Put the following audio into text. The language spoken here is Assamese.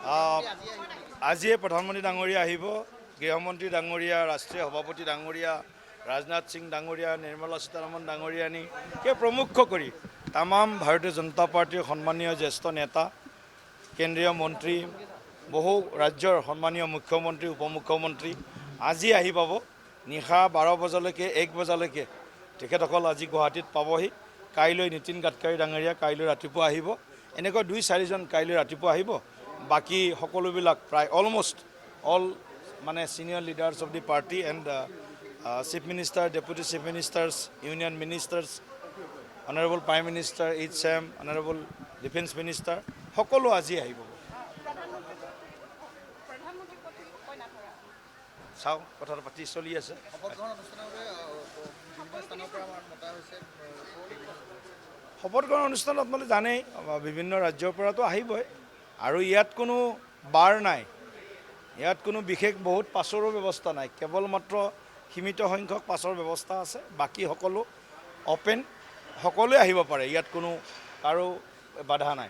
আজিয়ে প্ৰধানমন্ত্ৰী ডাঙৰীয়া আহিব, গৃহমন্ত্ৰী ডাঙৰীয়া, ৰাষ্ট্ৰীয় সভাপতি ডাঙৰীয়া, ৰাজনাথ সিং ডাঙৰীয়া, নিৰ্মলা সীতাৰমণ ডাঙৰীয়ানীকে প্ৰমুখ কৰি তামাম ভাৰতীয় জনতা পাৰ্টীৰ সন্মানীয় জ্যেষ্ঠ নেতা, কেন্দ্ৰীয় মন্ত্ৰী, বহু ৰাজ্যৰ সন্মানীয় মুখ্যমন্ত্ৰী, উপমুখ্যমন্ত্ৰী আজি আহি পাব। নিশা 12 বজালৈকে 1 বজালৈকে তেখেতসকল আজি গুৱাহাটীত পাবহি। কাইলৈ নীতিন গাডকাৰী ডাঙৰীয়া কাইলৈ ৰাতিপুৱা আহিব। এনেকৈ 2-4জন কাইলৈ ৰাতিপুৱা আহিব। বাকী সকলোবিলাক প্ৰায় অলমোষ্ট অল মানে senior leaders of the party and chief minister, deputy chief ministers, union ministers, honourable prime minister, HM, honourable defence minister সকলো আজি আহিব। চাওঁ, কথাটো পাতি চলি আছে। শপত গ্ৰহণ অনুষ্ঠানত আপোনালোকে জানেই বিভিন্ন ৰাজ্যৰ পৰাতো আহিবই, আৰু ইয়াত কোনো বাৰ নাই, ইয়াত কোনো বিশেষ বহুত পাছৰো ব্যৱস্থা নাই, কেৱল মাত্ৰ সীমিত সংখ্যক পাছৰ ব্যৱস্থা আছে। বাকী সকলো অপেন, সকলোৱে আহিব পাৰে, ইয়াত কোনো কাৰো বাধা নাই।